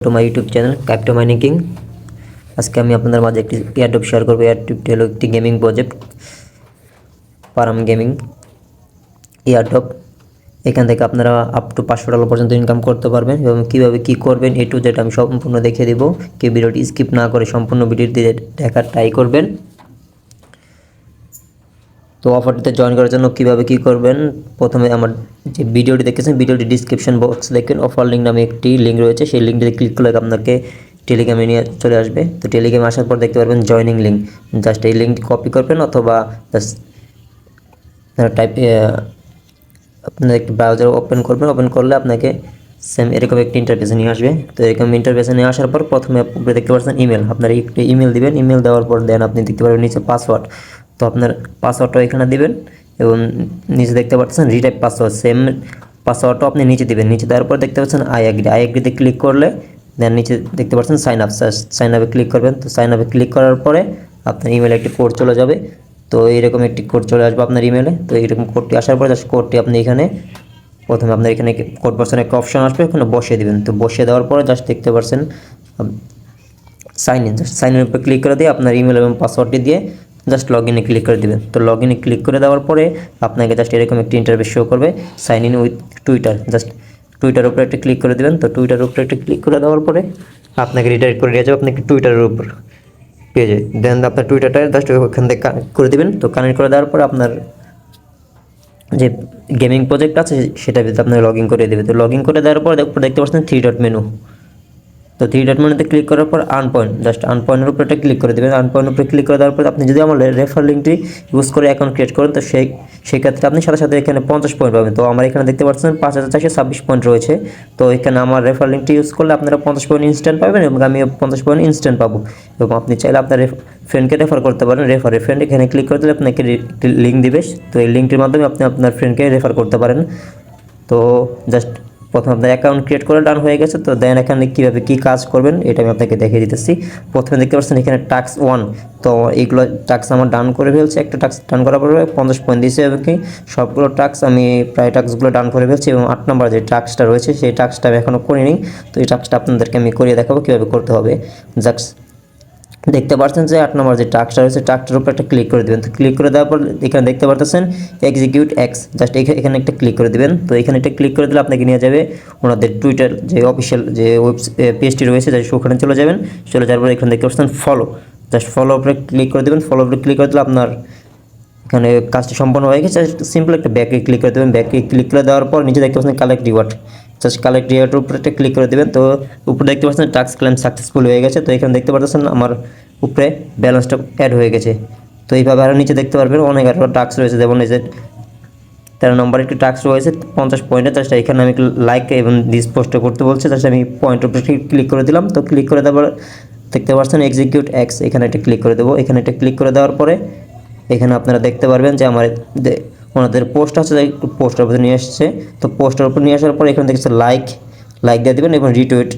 To my YouTube channel crypto mining king. আজকে আমি আপনাদের মাঝে একটি এয়ারড্রপ শেয়ার করবো। এয়ারড্রপটি হলো একটি গেমিং প্রজেক্ট, পারাম গেমিং এয়ারড্রপ। এখান থেকে আপনারা আপ টু $500 পর্যন্ত ইনকাম করতে পারবেন এবং কীভাবে কী করবেন এ টু জেড আমি সম্পূর্ণ দেখিয়ে দেবো। কেউ ভিডিওটি স্কিপ না করে সম্পূর্ণ ভিডিওটি দেখার ট্রাই করবেন। তো অফারটিতে জয়েন করার জন্য কীভাবে কী করবেন, প্রথমে আমার যে ভিডিওটি দেখেছেন ভিডিওটি ডিসক্রিপশন বক্স দেখেন অফার লিঙ্ক নামে একটি লিঙ্ক রয়েছে। সেই লিঙ্কটিতে ক্লিক করলে আপনাকে টেলিগ্রামে নিয়ে চলে আসবে। তো টেলিগ্রামে আসার পর দেখতে পারবেন জয়নিং লিঙ্ক। জাস্ট এই লিঙ্কটি কপি করবেন অথবা জাস্ট টাইপ আপনার একটি ব্রাউজার ওপেন করবেন। ওপেন করলে আপনাকে সেম এরকম একটি ইন্টারফেসে নিয়ে আসবে। তো এরকম ইন্টারফেসে নিয়ে আসার পর প্রথমে আপনি দেখতে পাচ্ছেন ইমেল। আপনার একটি ইমেল দিবেন। ইমেল দেওয়ার পর দেন আপনি দেখতে পারবেন নিচে পাসওয়ার্ড। তো আপনার পাসওয়ার্ডটাও এখানে দিবেন এবং নিচে দেখতে পাচ্ছেন রিটাইপ পাসওয়ার্ড, সেম পাসওয়ার্ডটাও আপনি নিচে দিবেন। নিচে দেওয়ার পর দেখতে পাচ্ছেন আই এগ্রিতে ক্লিক করলে দেন নিচে দেখতে পাচ্ছেন সাইন আপে ক্লিক করবেন। তো সাইন আপে ক্লিক করার পরে আপনার ইমেলে একটি কোড চলে যাবে। তো এইরকম একটি কোড চলে আসবে আপনার ইমেলে। তো এইরকম কোডটি আসার পর জাস্ট কোডটি আপনি এখানে প্রথমে আপনার এখানে কোড বসানোর একটা অপশন আসবে, ওখানে বসিয়ে দেবেন। তো বসিয়ে দেওয়ার পরে জাস্ট দেখতে পাচ্ছেন সাইন ইন। জাস্ট সাইন ইনের উপরে ক্লিক করে দিয়ে আপনার ইমেল এবং পাসওয়ার্ডটি দিয়ে জাস্ট লগ ইনে ক্লিক করে দেবেন। তো লগ ইনে ক্লিক করে দেওয়ার পরে আপনাকে জাস্ট এরকম একটি ইন্টারফেস শো করবে, sign in with Twitter. Just Twitter উপরে একটা ক্লিক করে দেবেন। তো টুইটার উপরে একটা ক্লিক করে দেওয়ার পরে আপনাকে রিডাইরেক্ট করে নিয়ে যাবে আপনাকে টুইটারের উপর পেজে। দেন আপনার টুইটারটা জাস্ট ওখান থেকে কানেক্ট করে দেবেন। তো কানেক্ট করে দেওয়ার পর আপনার যে গেমিং প্রজেক্ট আছে সেটা ভিতরে আপনাকে লগ ইন করে দেবে। তো লগ ইন করে দেওয়ার পর দেখতে পাচ্ছেন 3 ডট মেনু। তো 3 ডট মেনুতে ক্লিক করার পর আর্ন পয়েন্ট, জাস্ট আর্ন পয়েন্টের উপরে একটা ক্লিক করে দেবেন। আর্ন পয়েন্টের উপরে ক্লিক করে দেওয়ার পর আপনি যদি আমার রেফার লিঙ্কটি ইউজ করে অ্যাকাউন্ট ক্রিয়েট করেন তো সেই ক্ষেত্রে আপনি সাথে সাথে এখানে 50 পয়েন্ট পাবেন। তো আমার এখানে দেখতে পাচ্ছেন 5426 পয়েন্ট রয়েছে। তো এখানে আমার রেফার লিঙ্কটি ইউজ করলে আপনারা 50 পয়েন্ট ইনস্ট্যান্ট পাবেন এবং আমি 50 পয়েন্ট ইনস্ট্যান্ট পাবো। এবং আপনি চাইলে আপনার ফ্রেন্ডকে রেফার করতে পারেন। ফ্রেন্ড এখানে ক্লিক করে দিলে আপনাকে একটি লিঙ্ক দিবে। তো এই লিঙ্কটির মাধ্যমে আপনি আপনার ফ্রেন্ডকে রেফার করতে পারেন। তো জাস্ট প্রথমে আপনার অ্যাকাউন্ট ক্রিয়েট করে ডান হয়ে গেছে। তো দেন এখানে কীভাবে কী কাজ করবেন এটা আমি আপনাকে দেখিয়ে দিতেছি। প্রথমে দেখতে পাচ্ছেন এখানে টাস্ক 1। তো এইগুলো টাস্ক আমার ডান করে ফেলছি। একটা টাস্ক ডান করার পরে 50 পয়েন্ট দিয়েছে এবং কি সবগুলো টাস্ক আমি প্রায় টাস্কগুলো ডান করে ফেলছি। এবং 8 নম্বর যে টাস্কটা রয়েছে সেই টাস্কটা আমি এখনও করিনি। তো এই টাস্কটা আপনাদেরকে আমি করিয়ে দেখাবো কীভাবে করতে হবে। জাস্ট দেখতে পাচ্ছেন যে 8 নম্বর যে টাস্কটা রয়েছে টাস্কটার উপর একটা ক্লিক করে দেবেন। তো ক্লিক করে দেওয়ার পর এখানে দেখতে পাচ্ছেন এক্সিকিউট এক্স, জাস্ট এখানে একটা ক্লিক করে দেবেন। তো এখানে একটা ক্লিক করে দিলে আপনাকে নিয়ে যাবে ওনাদের টুইটার যে অফিসিয়াল যে পেজটি রয়েছে জাস্ট ওখানে চলে যাবেন। চলে যাওয়ার পর এখানে দেখতে পাচ্ছেন ফলো, জাস্ট ফলো উপরে ক্লিক করে দেবেন। ফলো উপরে ক্লিক করে দিলে আপনার এখানে কাজটি সম্পন্ন হয়ে গেছে। সিম্পল একটা ব্যাকে ক্লিক করে দেবেন। ব্যাকে ক্লিক করে দেওয়ার পর নিচে দেখতে পাচ্ছেন কালেক্ট রিওয়ার্ড, জাস্ট কালেক্ট রিওয়ার্ডের উপরে একটা ক্লিক করে দেবেন। তো উপরে দেখতে পাচ্ছেন টাস্ক ক্লেম সাকসেসফুল হয়ে গেছে। তো এখানে দেখতে পাচ্ছেন আমার উপরে ব্যালেন্সটা অ্যাড হয়ে গেছে। তো এইভাবে আরও নিচে দেখতে পারবেন অনেক আরও টাস্ক রয়েছে, যেমন এই যে 13 নম্বর একটি টাস্ক রয়েছে 50 পয়েন্টে। জাস্ট এখানে আমি লাইক এবং ডিস পোস্ট করতে বলছে, জাস্ট আমি পয়েন্টের উপরে ক্লিক করে দিলাম। তো ক্লিক করে দেওয়ার দেখতে পাচ্ছেন এক্সিকিউট এক্স, এখানে একটা ক্লিক করে দেবো। এখানে একটা ক্লিক করে দেওয়ার পরে এখানে আপনারা দেখতে পারবেন যে আমার ওনাদের পোস্ট আছে একটু পোস্টের উপরে নিয়ে এসছে। তো পোস্টের উপর নিয়ে আসার পর এখানে দেখছেন লাইক দিয়ে দেবেন এবং রিটুইট,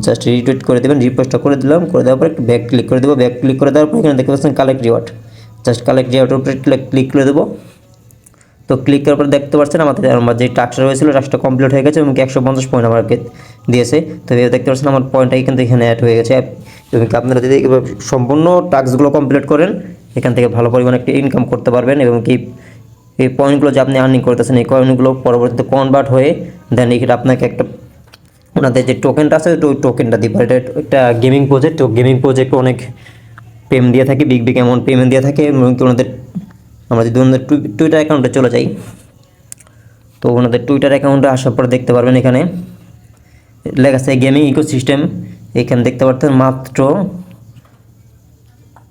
জাস্ট রিটুইট করে দেবেন। রিপোস্টটা করে দিলাম। করে দেওয়ার পর ব্যাক ক্লিক করে দেবো। ব্যাক ক্লিক করে দেওয়ার পর এখানে দেখতে পাচ্ছেন কালেক্ট রিওয়ার্ড, জাস্ট কালেক্ট রিওয়ার্ডের উপরে ক্লিক করে দেবো। তো ক্লিক করার পর দেখতে পাচ্ছেন আমার যে টাস্কটা রয়েছিল টাস্কটা কমপ্লিট হয়ে গেছে এবং 150 পয়েন্ট আমাকে দিয়েছে। তো দেখতে পাচ্ছেন আমার পয়েন্টটা কিন্তু এখানে অ্যাড হয়ে গেছে। এবং আপনারা যদি সম্পূর্ণ টাস্কগুলো কমপ্লিট করেন এখান থেকে ভালো পরিমাণে একটা ইনকাম করতে পারবেন। এবং কি এই পয়েন্টগুলো যে আপনি আর্নিং করতেছেন এই কয়েনগুলো পরবর্তীতে কনভার্ট হয়ে দেন এখানে আপনাকে একটা ওনাদের যে টোকেনটা আছে ওই টোকেনটা দিবে। এটা একটা গেমিং প্রজেক্ট। তো গেমিং প্রজেক্ট অনেক পেমেন্ট দিয়ে থাকে, বিগ অ্যামাউন্ট পেমেন্ট দিয়ে থাকে। এবং ওনাদের আমরা যদি ওনাদের টুইটার অ্যাকাউন্টে চলে যাই, তো ওনাদের টুইটার অ্যাকাউন্টে আসার পর দেখতে পারবেন এখানে লেখা আছে গেমিং ইকোসিস্টেম। এখানে দেখতে পাচ্ছেন মাত্র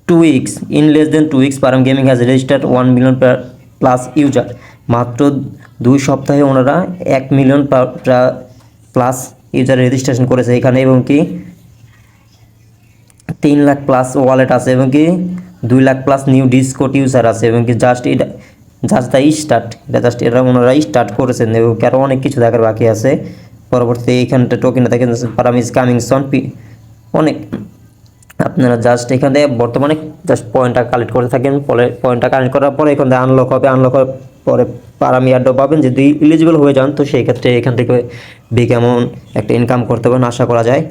2 weeks, in less than 2 weeks Param gaming has registered 1 million plus user. মাত্র 2 সপ্তাহে ওনারা 1 মিলিয়ন প্লাস ইউজার রেজিস্ট্রেশন করেছে এখানে। এবং কি 3 লাখ প্লাস ওয়ালেট আছে এবং কি 2 lakh plus new discord user আছে। এবং কি জাস্ট দ্য স্টার্ট, এটা জাস্ট এরা ওনারাই স্টার্ট করেছেন এবং আরও অনেক কিছু দেখার বাকি আছে। পরবর্তীতে এইখানটা টোকেনটা দেখেন পারাম ইজ কামিং সন অনেক। আপনারা জাস্ট এখান থেকে বর্তমানে জাস্ট পয়েন্টটা কালেক্ট করে থাকেন। পয়েন্টটা কালেক্ট করার পরে এখান থেকে আনলক হবে। আনলক হওয়ার পরে পারাম এয়ারড্রপ পাবেন। যদি ইলিজিবল হয়ে যান তো সেই ক্ষেত্রে এখান থেকে বিগ অ্যামাউন্ট একটা ইনকাম করতে পারেন আশা করা যায়।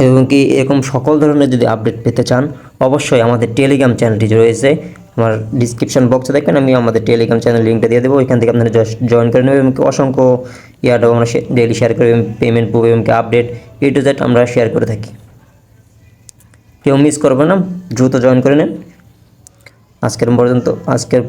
এবং কি এরকম সকল ধরনের যদি আপডেট পেতে চান অবশ্যই আমাদের টেলিগ্রাম চ্যানেলটি যে রয়েছে আমার ডিসক্রিপশন বক্সে দেখবেন, আমি আমাদের টেলিগ্রাম চ্যানেল লিঙ্কটা দিয়ে দেবো, ওইখান থেকে আপনারা জয়েন করে নেবেন এবং কি অসংখ্য ইয়াটাও আমরা ডেইলি শেয়ার করি, পেমেন্ট প্রুফ এবং কি আপডেট টু জেড আমরা শেয়ার করে থাকি। কেউ মিস করবে না, দ্রুত জয়েন করে নেন। আজকের